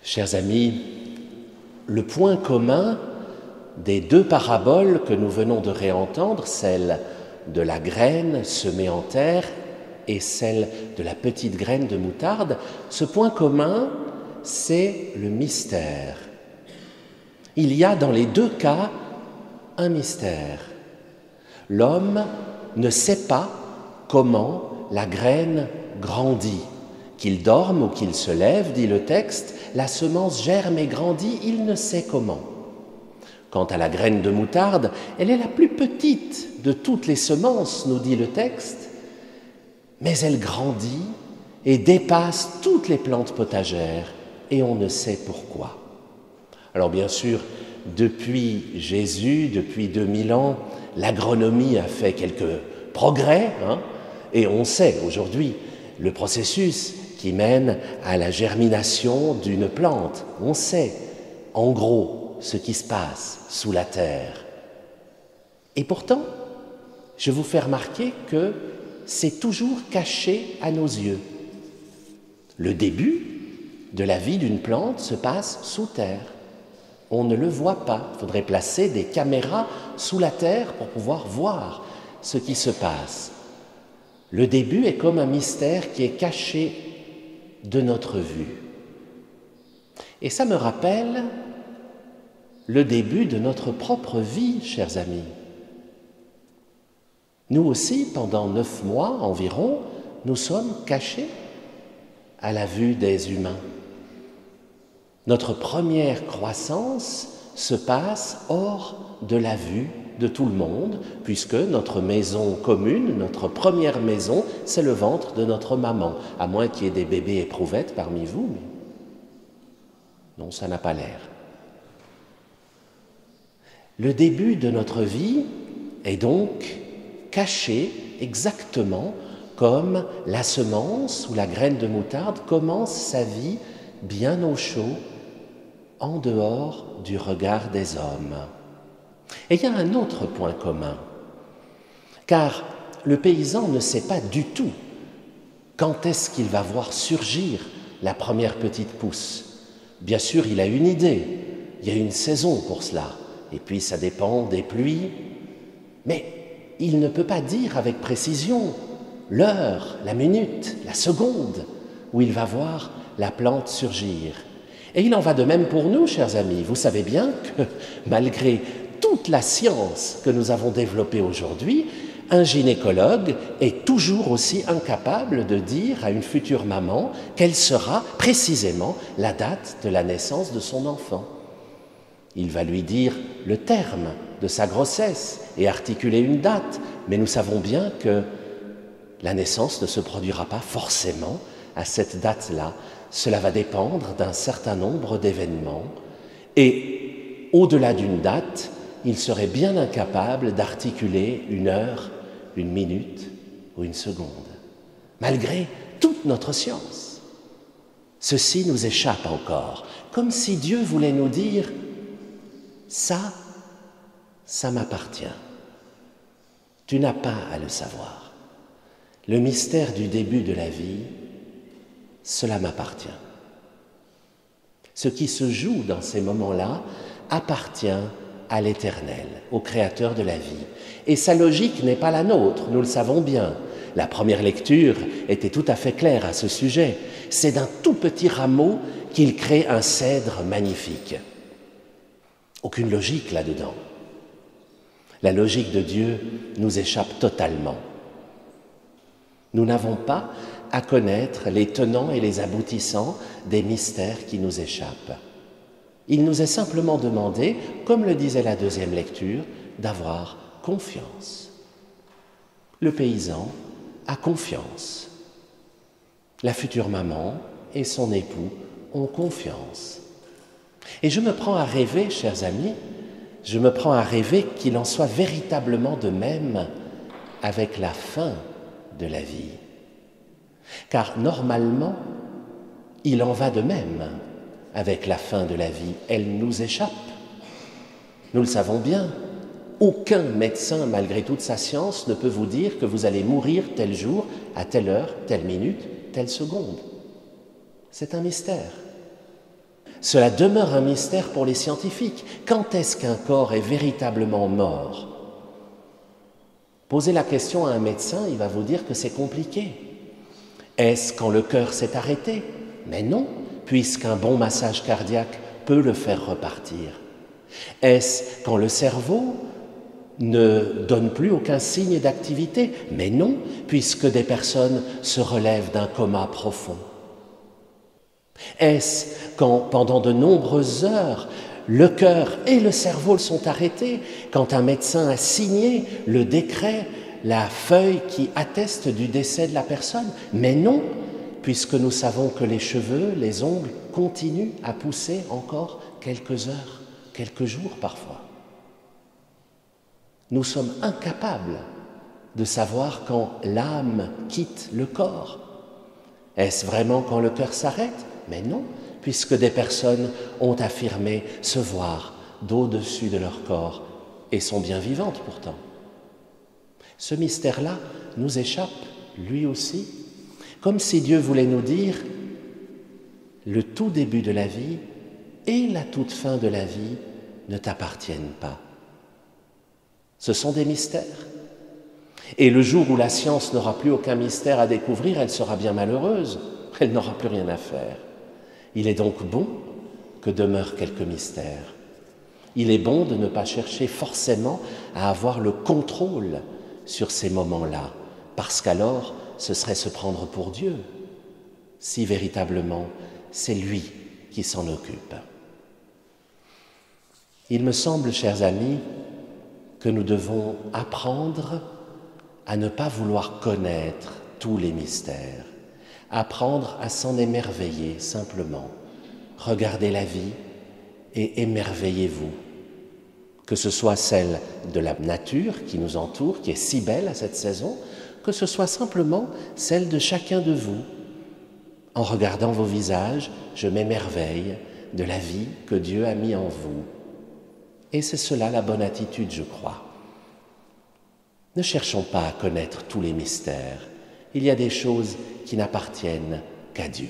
Chers amis, le point commun des deux paraboles que nous venons de réentendre, celle de la graine semée en terre et celle de la petite graine de moutarde, ce point commun, c'est le mystère. Il y a dans les deux cas un mystère. L'homme ne sait pas comment la graine grandit. Qu'il dorme ou qu'il se lève, dit le texte, la semence germe et grandit, il ne sait comment. Quant à la graine de moutarde, elle est la plus petite de toutes les semences, nous dit le texte, mais elle grandit et dépasse toutes les plantes potagères, et on ne sait pourquoi. Alors bien sûr, depuis Jésus, depuis 2000 ans, l'agronomie a fait quelques progrès, et on sait aujourd'hui le processus qui mène à la germination d'une plante. On sait, en gros, ce qui se passe sous la terre. Et pourtant, je vous fais remarquer que c'est toujours caché à nos yeux. Le début de la vie d'une plante se passe sous terre. On ne le voit pas. Il faudrait placer des caméras sous la terre pour pouvoir voir ce qui se passe. Le début est comme un mystère qui est caché de notre vue. Et ça me rappelle le début de notre propre vie, chers amis. Nous aussi, pendant 9 mois environ, nous sommes cachés à la vue des humains. Notre première croissance se passe hors de la vue de tout le monde, puisque notre maison commune, notre première maison, c'est le ventre de notre maman, à moins qu'il y ait des bébés éprouvettes parmi vous, mais non, ça n'a pas l'air. Le début de notre vie est donc caché exactement comme la semence ou la graine de moutarde commence sa vie bien au chaud, en dehors du regard des hommes. Et il y a un autre point commun, car le paysan ne sait pas du tout quand est-ce qu'il va voir surgir la première petite pousse. Bien sûr, il a une idée, il y a une saison pour cela, et puis ça dépend des pluies, mais il ne peut pas dire avec précision l'heure, la minute, la seconde où il va voir la plante surgir. Et il en va de même pour nous, chers amis. Vous savez bien que malgré toute la science que nous avons développée aujourd'hui, un gynécologue est toujours aussi incapable de dire à une future maman quelle sera précisément la date de la naissance de son enfant. Il va lui dire le terme de sa grossesse et articuler une date, mais nous savons bien que la naissance ne se produira pas forcément à cette date-là. Cela va dépendre d'un certain nombre d'événements et au-delà d'une date, il serait bien incapable d'articuler une heure, une minute ou une seconde, malgré toute notre science. Ceci nous échappe encore, comme si Dieu voulait nous dire « ça m'appartient. Tu n'as pas à le savoir. Le mystère du début de la vie, cela m'appartient. Ce qui se joue dans ces moments-là appartient à l'Éternel, au Créateur de la vie. Et sa logique n'est pas la nôtre, nous le savons bien. La première lecture était tout à fait claire à ce sujet. C'est d'un tout petit rameau qu'il crée un cèdre magnifique. Aucune logique là-dedans. La logique de Dieu nous échappe totalement. Nous n'avons pas à connaître les tenants et les aboutissants des mystères qui nous échappent. Il nous est simplement demandé, comme le disait la deuxième lecture, d'avoir confiance. Le paysan a confiance. La future maman et son époux ont confiance. Et je me prends à rêver, chers amis, je me prends à rêver qu'il en soit véritablement de même avec la fin de la vie. Car normalement, il en va de même avec la fin de la vie. Elle nous échappe. Nous le savons bien. Aucun médecin, malgré toute sa science, ne peut vous dire que vous allez mourir tel jour, à telle heure, telle minute, telle seconde. C'est un mystère. Cela demeure un mystère pour les scientifiques. Quand est-ce qu'un corps est véritablement mort? Posez la question à un médecin, il va vous dire que c'est compliqué. Est-ce quand le cœur s'est arrêté? Mais non, puisqu'un bon massage cardiaque peut le faire repartir. Est-ce quand le cerveau ne donne plus aucun signe d'activité? Mais non, puisque des personnes se relèvent d'un coma profond. Est-ce quand, pendant de nombreuses heures, le cœur et le cerveau sont arrêtés, quand un médecin a signé le décret, la feuille qui atteste du décès de la personne? Mais non, puisque nous savons que les cheveux, les ongles continuent à pousser encore quelques heures, quelques jours parfois. Nous sommes incapables de savoir quand l'âme quitte le corps. Est-ce vraiment quand le cœur s'arrête? Mais non, puisque des personnes ont affirmé se voir d'au-dessus de leur corps et sont bien vivantes pourtant. Ce mystère-là nous échappe, lui aussi, comme si Dieu voulait nous dire le tout début de la vie et la toute fin de la vie ne t'appartiennent pas. Ce sont des mystères. Et le jour où la science n'aura plus aucun mystère à découvrir, elle sera bien malheureuse, elle n'aura plus rien à faire. Il est donc bon que demeurent quelques mystères. Il est bon de ne pas chercher forcément à avoir le contrôle sur ces moments-là, parce qu'alors ce serait se prendre pour Dieu, si véritablement c'est lui qui s'en occupe. Il me semble, chers amis, que nous devons apprendre à ne pas vouloir connaître tous les mystères, apprendre à s'en émerveiller simplement. Regardez la vie et émerveillez-vous, que ce soit celle de la nature qui nous entoure, qui est si belle à cette saison, que ce soit simplement celle de chacun de vous. En regardant vos visages, je m'émerveille de la vie que Dieu a mis en vous. Et c'est cela la bonne attitude, je crois. Ne cherchons pas à connaître tous les mystères. Il y a des choses qui n'appartiennent qu'à Dieu.